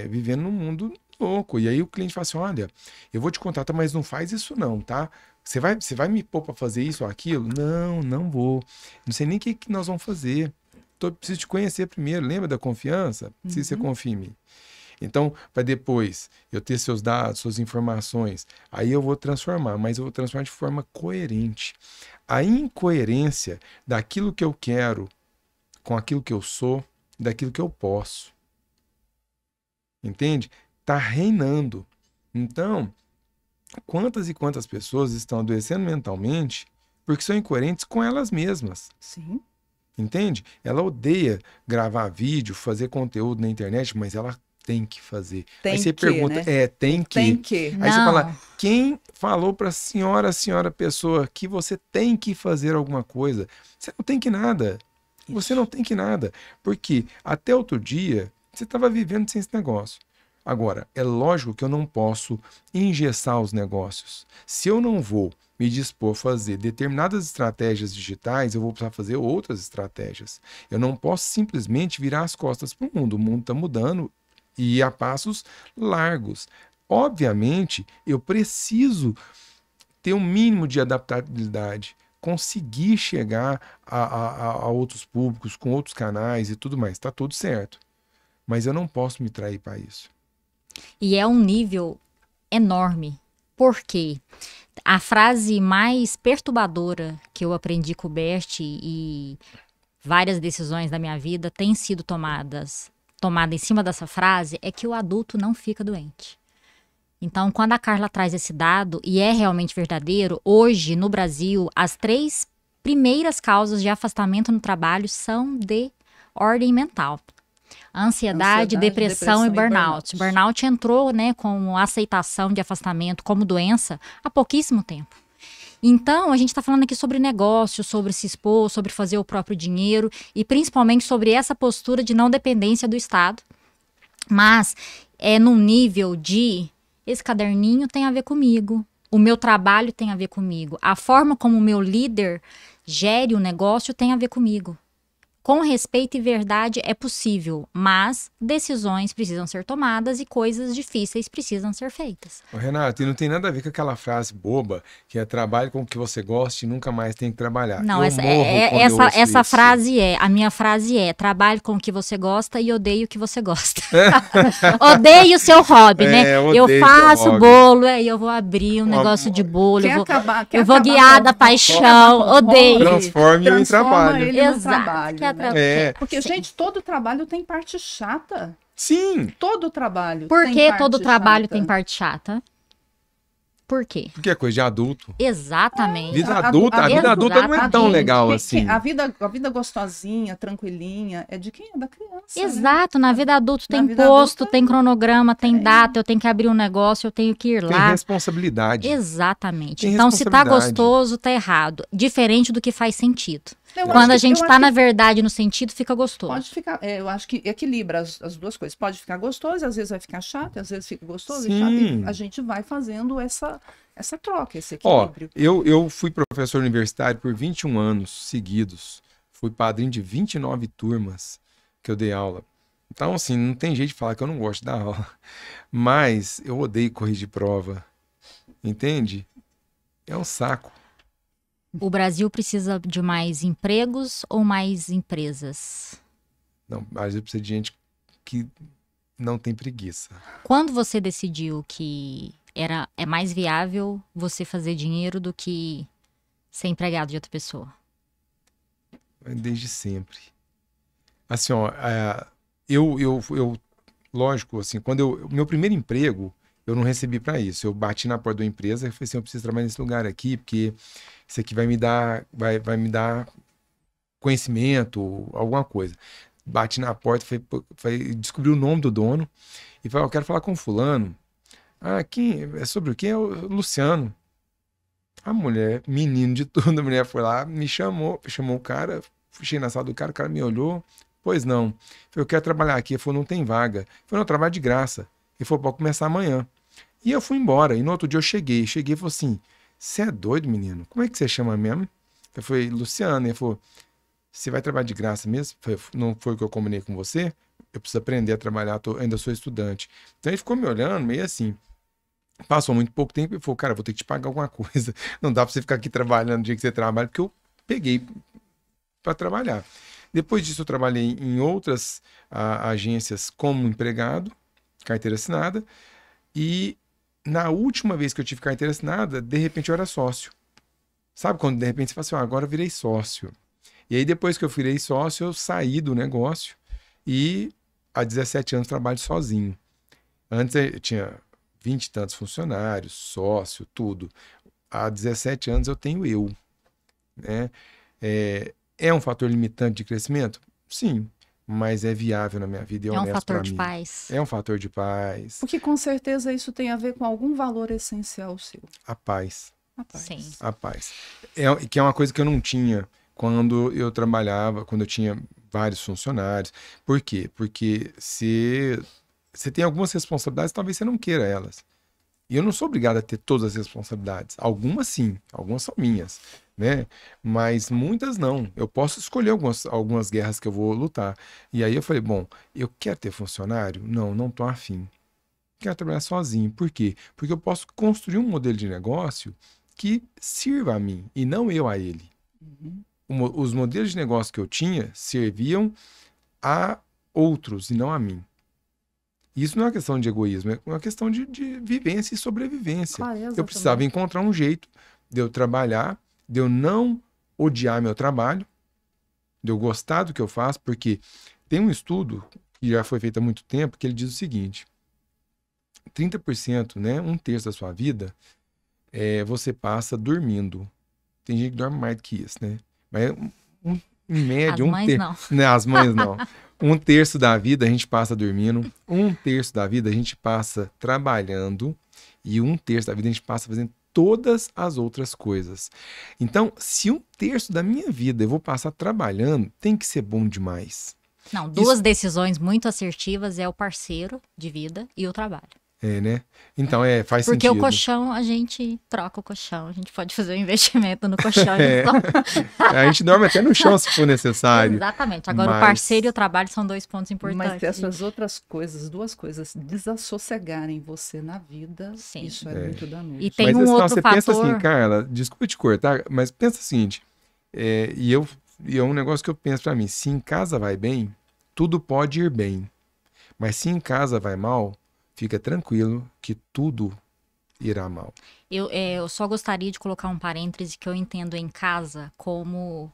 vivendo num mundo louco. E aí o cliente fala assim, olha, eu vou te contratar, mas não faz isso não, tá? Você vai me pôr para fazer isso ou aquilo? Não, não vou. Não sei nem o que nós vamos fazer. Preciso te conhecer primeiro. Lembra da confiança? Se você confia em mim. Então, para depois eu ter seus dados, suas informações, aí eu vou transformar, mas eu vou transformar de forma coerente. A incoerência daquilo que eu quero com aquilo que eu sou, daquilo que eu posso. Entende? Tá reinando. Então, quantas e quantas pessoas estão adoecendo mentalmente porque são incoerentes com elas mesmas. Sim. Entende? Ela odeia gravar vídeo, fazer conteúdo na internet, mas ela tem que fazer. Aí você pergunta, né? Tem que. Aí você fala, quem falou para a senhora pessoa que você tem que fazer alguma coisa? Você não tem que nada. Você não tem que nada. Porque até outro dia, você estava vivendo sem esse negócio. Agora, é lógico que eu não posso engessar os negócios. Se eu não vou me dispor a fazer determinadas estratégias digitais, eu vou precisar fazer outras estratégias. Eu não posso simplesmente virar as costas para o mundo. O mundo está mudando e a passos largos. Obviamente, eu preciso ter um mínimo de adaptabilidade, conseguir chegar a outros públicos, com outros canais e tudo mais. Está tudo certo. Mas eu não posso me trair para isso. E é um nível enorme. Por quê? A frase mais perturbadora que eu aprendi com o Bert e várias decisões da minha vida têm sido tomada em cima dessa frase é que o adulto não fica doente. Então, quando a Carla traz esse dado, e é realmente verdadeiro, hoje no Brasil, as 3 primeiras causas de afastamento no trabalho são de ordem mental. Ansiedade, depressão e burnout. Burnout entrou, né, com aceitação de afastamento como doença há pouquíssimo tempo. Então, a gente está falando aqui sobre negócio, sobre se expor, sobre fazer o próprio dinheiro e principalmente sobre essa postura de não dependência do Estado. Mas é num nível de esse caderninho tem a ver comigo, o meu trabalho tem a ver comigo, a forma como o meu líder gere o negócio tem a ver comigo. Com respeito e verdade é possível, mas decisões precisam ser tomadas e coisas difíceis precisam ser feitas. Renato, e não tem nada a ver com aquela frase boba que é trabalhe com o que você gosta e nunca mais tem que trabalhar. Não, essa frase a minha frase é trabalhe com o que você gosta e odeie o que você gosta. Odeie o seu hobby, né? Eu faço bolo, eu vou abrir um negócio de bolo, eu vou guiar da paixão, odeio. Transforme-o em trabalho. Exato. Porque, gente, todo trabalho tem parte chata. Sim. Todo trabalho. Por que todo trabalho tem parte chata? Por quê? Porque é coisa de adulto. Exatamente. A vida adulta não é tão legal assim. A vida gostosinha, tranquilinha, é de quem? É da criança. Exato. Né? Na vida adulta tem imposto, tem cronograma, tem data, eu tenho que abrir um negócio, eu tenho que ir lá. Tem responsabilidade. Exatamente. Então, se tá gostoso, tá errado. Diferente do que faz sentido. Quando a gente tá na verdade, no sentido, fica gostoso. Pode ficar, eu acho que equilibra as duas coisas. Pode ficar gostoso, às vezes vai ficar chato, às vezes fica gostoso e chato. E a gente vai fazendo essa troca, esse equilíbrio. Eu fui professor universitário por 21 anos seguidos. Fui padrinho de 29 turmas que eu dei aula. Então, assim, não tem jeito de falar que eu não gosto de dar aula. Mas eu odeio corrigir prova. Entende? É um saco. O Brasil precisa de mais empregos ou mais empresas? Não, o Brasil precisa de gente que não tem preguiça. Quando você decidiu que é mais viável você fazer dinheiro do que ser empregado de outra pessoa? Desde sempre. Assim, lógico, assim, meu primeiro emprego, eu não recebi para isso. Eu bati na porta da empresa e falei assim, eu preciso trabalhar nesse lugar aqui, porque isso aqui vai me dar conhecimento, alguma coisa. Bati na porta, descobri o nome do dono e falei, eu quero falar com o fulano. Quem é sobre o quê? É o Luciano. A mulher, menino de tudo, a mulher foi lá, me chamou o cara, fui na sala do cara, o cara me olhou, pois não. Eu falei, eu quero trabalhar aqui. Ele falou, não tem vaga. Eu falei, não, eu trabalho de graça. Ele falou, pode começar amanhã. E eu fui embora. E no outro dia eu cheguei e falei assim, você é doido, menino? Como é que você chama mesmo? Eu falei, Luciano. Ele falou, você vai trabalhar de graça mesmo? Eu falei, não foi o que eu combinei com você? Eu preciso aprender a trabalhar, ainda sou estudante. Então ele ficou me olhando meio assim. Passou muito pouco tempo e falou, cara, vou ter que te pagar alguma coisa. Não dá pra você ficar aqui trabalhando no dia que você trabalha, porque eu peguei para trabalhar. Depois disso eu trabalhei em outras agências como empregado, carteira assinada, e na última vez que eu tive carteira assinada, de repente eu era sócio. Sabe quando de repente você fala assim, agora eu virei sócio. E aí depois que eu virei sócio, eu saí do negócio e há 17 anos trabalho sozinho. Antes eu tinha 20 e tantos funcionários, sócio, tudo. Há 17 anos eu tenho eu. Né? É um fator limitante de crescimento? Sim, mas é viável na minha vida e É um honesto fator pra de mim. paz. É um fator de paz. Porque com certeza isso tem a ver com algum valor essencial seu. A paz. A paz. Sim. A paz. Que é uma coisa que eu não tinha quando eu trabalhava, quando eu tinha vários funcionários. Por quê? Porque se você tem algumas responsabilidades, talvez você não queira elas. E eu não sou obrigado a ter todas as responsabilidades. Algumas sim, algumas são minhas, né? Mas muitas não. Eu posso escolher algumas guerras que eu vou lutar. E aí eu falei, bom, eu quero ter funcionário? Não tô afim. Quero trabalhar sozinho. Por quê? Porque eu posso construir um modelo de negócio que sirva a mim e não eu a ele. Os modelos de negócio que eu tinha serviam a outros e não a mim. Isso não é uma questão de egoísmo, é uma questão de vivência e sobrevivência. Clareza Eu precisava também. encontrar um jeito de eu trabalhar, de eu não odiar meu trabalho, de eu gostar do que eu faço, porque tem um estudo que já foi feito há muito tempo que ele diz o seguinte: 30%, né, um terço da sua vida, você passa dormindo. Tem gente que dorme mais do que isso, né? Mas em média, As mães não. Né, as mães não. Um terço da vida a gente passa dormindo, um terço da vida a gente passa trabalhando e um terço da vida a gente passa fazendo todas as outras coisas. Então, se um terço da minha vida eu vou passar trabalhando, tem que ser bom demais. Não, duas decisões muito assertivas é o parceiro de vida e o trabalho. Né? Então, faz Porque sentido. o colchão, a gente troca o colchão, a gente pode fazer um investimento no colchão. A gente dorme até no chão se for necessário. Exatamente. Agora, o parceiro e o trabalho são dois pontos importantes. Mas se essas outras coisas, duas coisas, desassossegarem você na vida, Sim. isso é muito danoso. E tem outro você fator... pensa assim, Carla, desculpa te cortar, mas pensa o seguinte, e é um negócio que eu penso pra mim, se em casa vai bem, tudo pode ir bem. Mas se em casa vai mal, fica tranquilo que tudo irá mal. Eu só gostaria de colocar um parêntese que eu entendo em casa como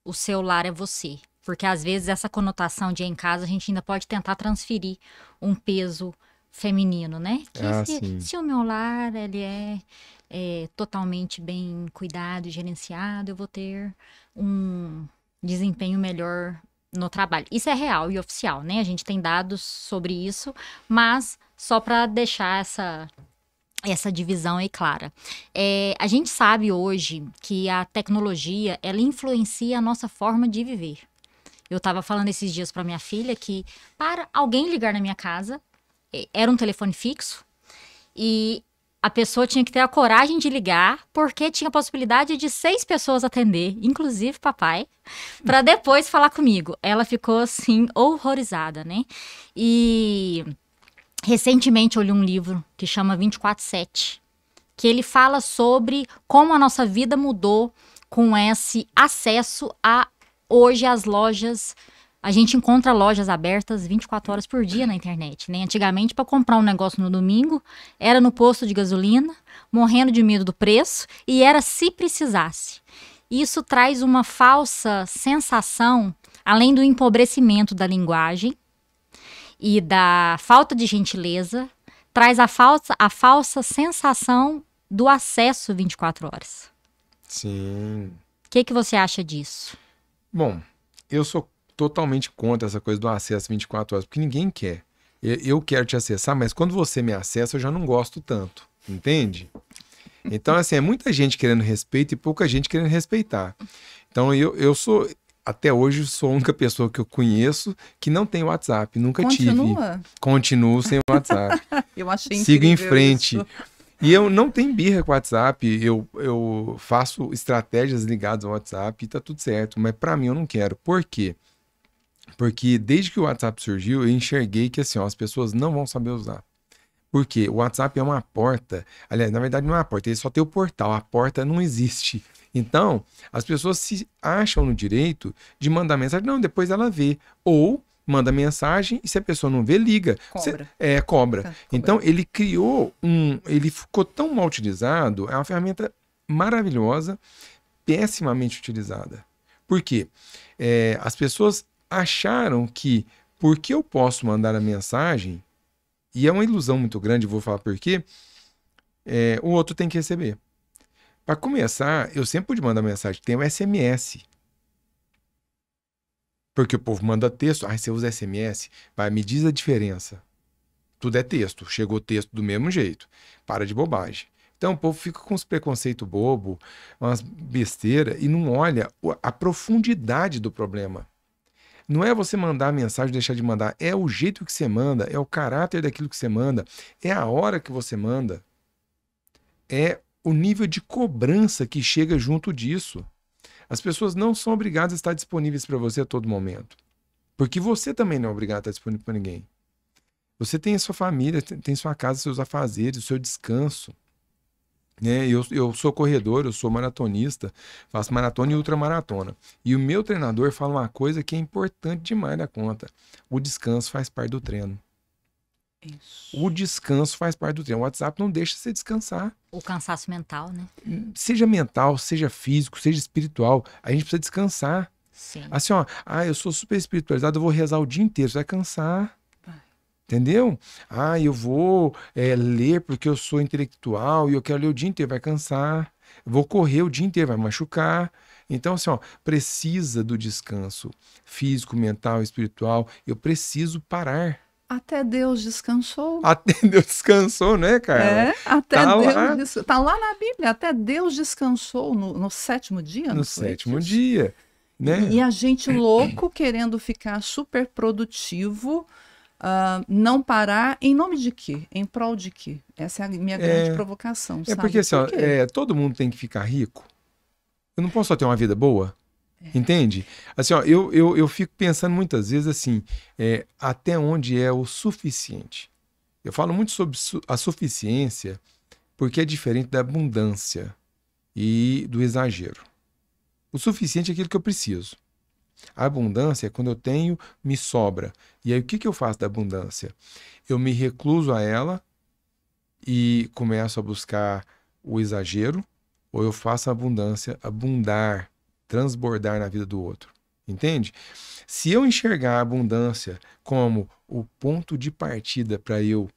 o seu lar é você. Porque às vezes essa conotação de em casa a gente ainda pode tentar transferir um peso feminino, né? Que se o meu lar ele é totalmente bem cuidado e gerenciado, eu vou ter um desempenho melhor no trabalho. Isso é real e oficial, né? A gente tem dados sobre isso, mas só para deixar essa divisão aí clara. A gente sabe hoje que a tecnologia, ela influencia a nossa forma de viver. Eu estava falando esses dias para minha filha que para alguém ligar na minha casa, era um telefone fixo e a pessoa tinha que ter a coragem de ligar, porque tinha a possibilidade de 6 pessoas atender, inclusive papai, para depois falar comigo. Ela ficou, assim, horrorizada, né? E recentemente eu li um livro que chama 24/7, que ele fala sobre como a nossa vida mudou com esse acesso a, hoje, as lojas. A gente encontra lojas abertas 24 horas por dia na internet, né? Antigamente, para comprar um negócio no domingo, era no posto de gasolina, morrendo de medo do preço, e era se precisasse. Isso traz uma falsa sensação, além do empobrecimento da linguagem e da falta de gentileza, traz a falsa sensação do acesso 24 horas. Sim. O que você acha disso? Bom, eu sou totalmente contra essa coisa do acesso 24 horas, porque ninguém quer. Eu quero te acessar, mas quando você me acessa, eu já não gosto tanto, entende? Então, assim, é muita gente querendo respeito e pouca gente querendo respeitar. Então, eu sou até hoje sou a única pessoa que eu conheço que não tem WhatsApp, nunca Continua? tive. Continuo sem WhatsApp. Eu achei Sigo em incrível frente. isso. E eu não tenho birra com o WhatsApp, eu faço estratégias ligadas ao WhatsApp e tá tudo certo, mas para mim eu não quero. Por quê? Porque desde que o WhatsApp surgiu, eu enxerguei que assim, ó, as pessoas não vão saber usar. Por quê? O WhatsApp é uma porta, aliás, na verdade não é uma porta, ele só tem o portal, a porta não existe. Então, as pessoas se acham no direito de mandar mensagem, não, depois ela vê. Ou manda mensagem e se a pessoa não vê, liga. Cobra. Cobra. Então, ele criou ele ficou tão mal utilizado, é uma ferramenta maravilhosa, pessimamente utilizada. Por quê? As pessoas acharam que, porque eu posso mandar a mensagem, e é uma ilusão muito grande, vou falar por quê, o outro tem que receber. Para começar, eu sempre pude mandar mensagem, tem o SMS. Porque o povo manda texto, você usa SMS? Vai, me diz a diferença. Tudo é texto, chegou texto do mesmo jeito. Para de bobagem. Então o povo fica com uns preconceitos bobo, umas besteiras, e não olha a profundidade do problema. Não é você mandar a mensagem e deixar de mandar, é o jeito que você manda, é o caráter daquilo que você manda, é a hora que você manda, é o nível de cobrança que chega junto disso. As pessoas não são obrigadas a estar disponíveis para você a todo momento. Porque você também não é obrigado a estar disponível para ninguém. Você tem a sua família, tem sua casa, seus afazeres, o seu descanso. Né? Eu sou corredor, eu sou maratonista, faço maratona e ultramaratona. E o meu treinador fala uma coisa que é importante demais na conta. O descanso faz parte do treino. Isso. O descanso faz parte do treino. O WhatsApp não deixa você descansar. O cansaço mental, né? Seja mental, seja físico, seja espiritual, a gente precisa descansar. Sim. Assim, ó, eu sou super espiritualizado, eu vou rezar o dia inteiro, você vai cansar. Entendeu? Eu vou ler porque eu sou intelectual e eu quero ler o dia inteiro, vai cansar. Eu vou correr o dia inteiro, vai machucar. Então, assim, ó, precisa do descanso físico, mental, espiritual. Eu preciso parar. Até Deus descansou. Até Deus descansou, né, cara? Até Tá Deus lá. descansou. Tá lá na Bíblia, até Deus descansou no sétimo dia. No sétimo dia, né? E a gente louco querendo ficar super produtivo, não parar, em nome de quê? Em prol de quê? Essa é a minha grande provocação, sabe? Porque assim, Por quê? todo mundo tem que ficar rico. Eu não posso só ter uma vida boa. Entende? Assim, ó, eu fico pensando muitas vezes assim, até onde é o suficiente. Eu falo muito sobre a suficiência porque é diferente da abundância e do exagero. O suficiente é aquilo que eu preciso. A abundância é quando eu tenho, me sobra. E aí o que eu faço da abundância? Eu me recluso a ela e começo a buscar o exagero, ou eu faço a abundância abundar, transbordar na vida do outro. Entende? Se eu enxergar a abundância como o ponto de partida para eu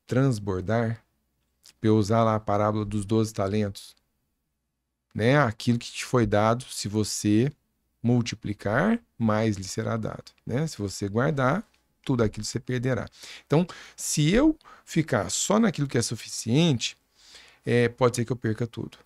transbordar, para eu usar lá a parábola dos 12 talentos, né? Aquilo que te foi dado, se você multiplicar, mais lhe será dado. Né? Se você guardar, tudo aquilo você perderá. Então, se eu ficar só naquilo que é suficiente, pode ser que eu perca tudo.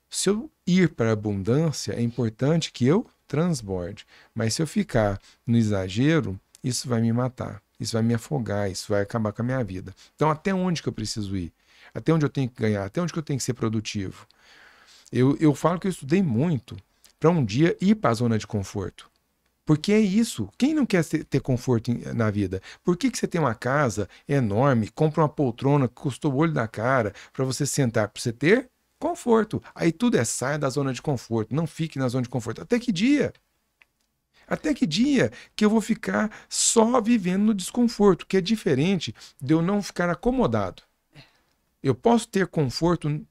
Se eu ir para a abundância, é importante que eu transborde. Mas se eu ficar no exagero, isso vai me matar, isso vai me afogar, isso vai acabar com a minha vida. Então, até onde que eu preciso ir? Até onde eu tenho que ganhar? Até onde que eu tenho que ser produtivo? Eu falo que eu estudei muito para um dia ir para a zona de conforto. Porque é isso. Quem não quer ter conforto na vida? Por que você tem uma casa enorme, compra uma poltrona que custou o olho da cara para você sentar, para você ter conforto? Aí tudo saia da zona de conforto. Não fique na zona de conforto. Até que dia? Até que dia que eu vou ficar só vivendo no desconforto? Que é diferente de eu não ficar acomodado. Eu posso ter conforto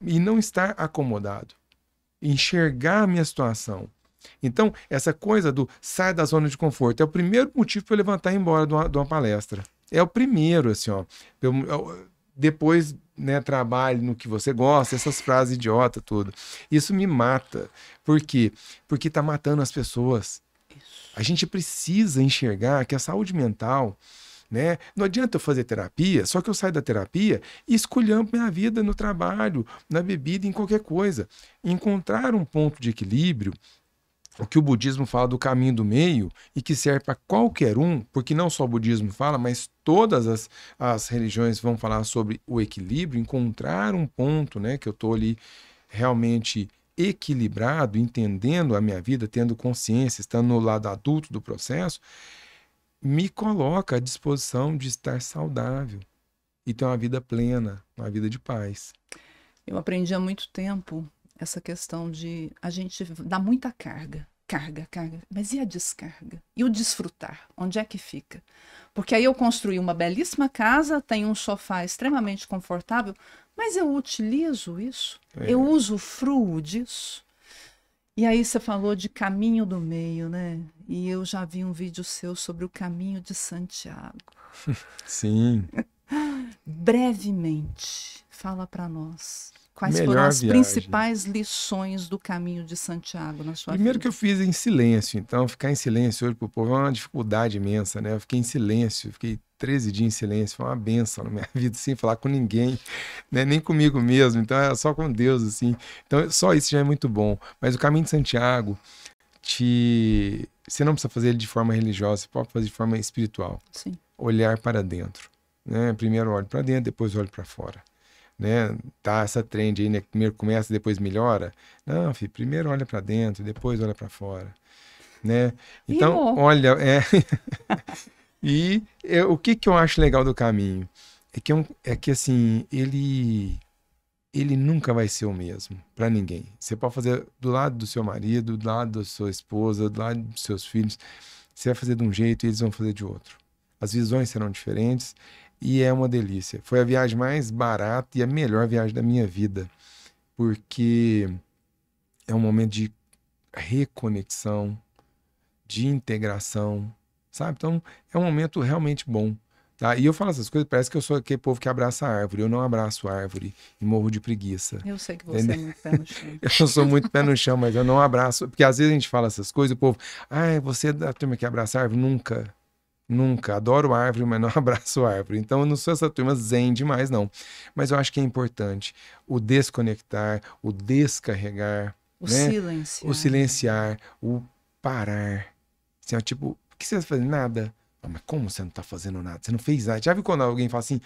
e não estar acomodado. Enxergar a minha situação. Então, essa coisa do sai da zona de conforto é o primeiro motivo para eu levantar e ir embora de uma palestra. É o primeiro, assim, ó. Depois, né, trabalhe no que você gosta, essas frases idiota, tudo. Isso me mata. Por quê? Porque está matando as pessoas. A gente precisa enxergar que a saúde mental, né, não adianta eu fazer terapia, só que eu saio da terapia e esculhambo minha vida no trabalho, na bebida, em qualquer coisa. Encontrar um ponto de equilíbrio o que o budismo fala do caminho do meio e que serve para qualquer um, porque não só o budismo fala, mas todas as religiões vão falar sobre o equilíbrio, encontrar um ponto, né, que eu estou ali realmente equilibrado, entendendo a minha vida, tendo consciência, estando no lado adulto do processo, me coloca à disposição de estar saudável e ter uma vida plena, uma vida de paz. Eu aprendi há muito tempo essa questão de a gente dá muita carga, mas e a descarga? E o desfrutar? Onde é que fica? Porque aí eu construí uma belíssima casa, tenho um sofá extremamente confortável, mas eu utilizo isso? Eu usufruo disso? E aí você falou de caminho do meio, né? E eu já vi um vídeo seu sobre o caminho de Santiago. Sim. Brevemente, fala para nós. Quais Melhor foram as viagem. principais lições do caminho de Santiago na sua Primeiro vida? que eu fiz em silêncio, então ficar em silêncio hoje pro povo é uma dificuldade imensa, né? Eu fiquei em silêncio, fiquei 13 dias em silêncio, foi uma benção na minha vida, sem falar com ninguém, né? Nem comigo mesmo, então é só com Deus, assim. Então só isso já é muito bom. Mas o caminho de Santiago, você não precisa fazer ele de forma religiosa, você pode fazer de forma espiritual. Sim. Olhar para dentro, né? Primeiro olho para dentro, depois olho para fora. Né? Tá essa trend aí, né? Primeiro começa, depois melhora. Não, filho, primeiro olha para dentro, depois olha para fora, né? Então, olha, o que eu acho legal do caminho é que assim, ele nunca vai ser o mesmo para ninguém. Você pode fazer do lado do seu marido, do lado da sua esposa, do lado dos seus filhos. Você vai fazer de um jeito e eles vão fazer de outro. As visões serão diferentes. E é uma delícia. Foi a viagem mais barata e a melhor viagem da minha vida. Porque é um momento de reconexão, de integração, sabe? Então, é um momento realmente bom. Tá? E eu falo essas coisas, parece que eu sou aquele povo que abraça a árvore. Eu não abraço a árvore e morro de preguiça. Eu sei que você é muito pé no chão. Eu sou muito pé no chão, mas eu não abraço. Porque às vezes a gente fala essas coisas e o povo... você é da turma que abraça a árvore? Nunca. Nunca. Adoro árvore, mas não abraço árvore. Então, eu não sou essa turma zen demais, não. Mas eu acho que é importante o desconectar, o descarregar, o né? silenciar. O silenciar, o parar. Assim, tipo, o que você vai fazer? Nada. Mas como você não tá fazendo nada? Você não fez nada. Já viu quando alguém fala assim,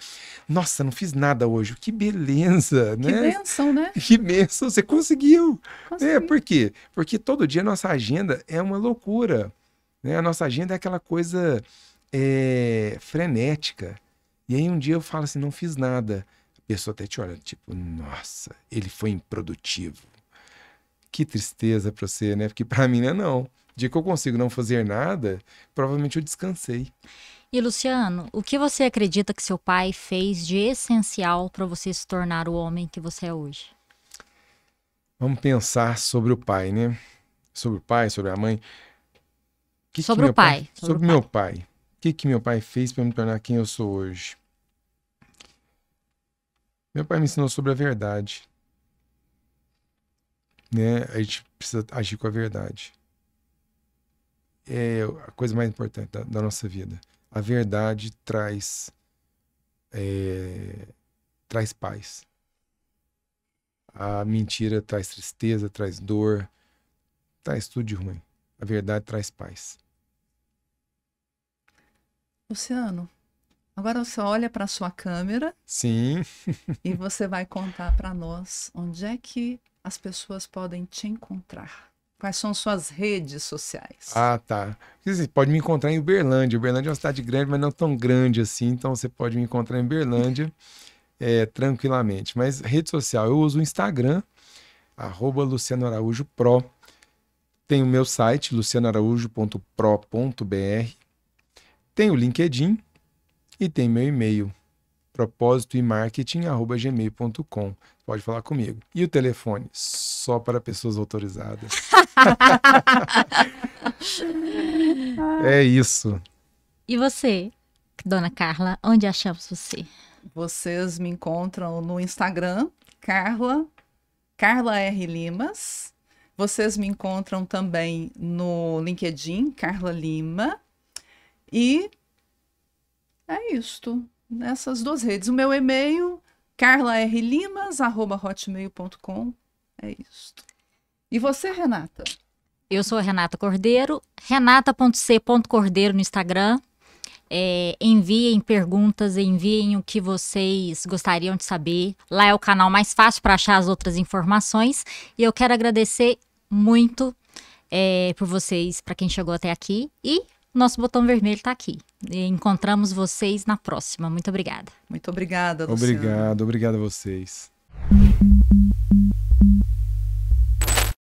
nossa, não fiz nada hoje. Que beleza, né? Que bênção, né? Que bênção, você conseguiu. Consegui. Por quê? Porque todo dia a nossa agenda é uma loucura. Né? A nossa agenda é aquela coisa frenética. E aí um dia eu falo assim, não fiz nada. A pessoa até te olha, tipo, nossa, ele foi improdutivo. Que tristeza pra você, né? Porque pra mim não. O dia que eu consigo não fazer nada, provavelmente eu descansei. E Luciano, o que você acredita que seu pai fez de essencial para você se tornar o homem que você é hoje? Vamos pensar sobre o pai, né? Sobre o pai, sobre a mãe. Sobre o pai. Sobre meu pai. O que meu pai fez para me tornar quem eu sou hoje? Meu pai me ensinou sobre a verdade. Né? A gente precisa agir com a verdade. É a coisa mais importante da nossa vida. A verdade traz paz. A mentira traz tristeza, traz dor, traz tudo de ruim. A verdade traz paz. Luciano, agora você olha para a sua câmera. Sim. E você vai contar para nós onde é que as pessoas podem te encontrar. Quais são suas redes sociais? Ah, tá. Você pode me encontrar em Uberlândia. Uberlândia é uma cidade grande, mas não tão grande assim. Então você pode me encontrar em Uberlândia tranquilamente. Mas rede social, eu uso o Instagram, @LucianoAraújoPro. Tem o meu site, lucianoaraújo.pro.br. Tem o LinkedIn e tem meu e-mail, propósitoemarketing@gmail.com. Pode falar comigo. E o telefone? Só para pessoas autorizadas. É isso. E você, dona Carla, onde achamos você? Vocês me encontram no Instagram, Carla R. Limas. Vocês me encontram também no LinkedIn, Carla Lima. E é isto, nessas duas redes. O meu e-mail, carlarlimas@hotmail.com. É isto. E você, Renata? Eu sou a Renata Cordeiro, renata.c.cordeiro no Instagram. Enviem perguntas, enviem o que vocês gostariam de saber. Lá é o canal mais fácil para achar as outras informações. E eu quero agradecer muito por vocês, para quem chegou até aqui. E nosso botão vermelho está aqui. E encontramos vocês na próxima. Muito obrigada. Muito obrigada, Luciana. Obrigado a vocês.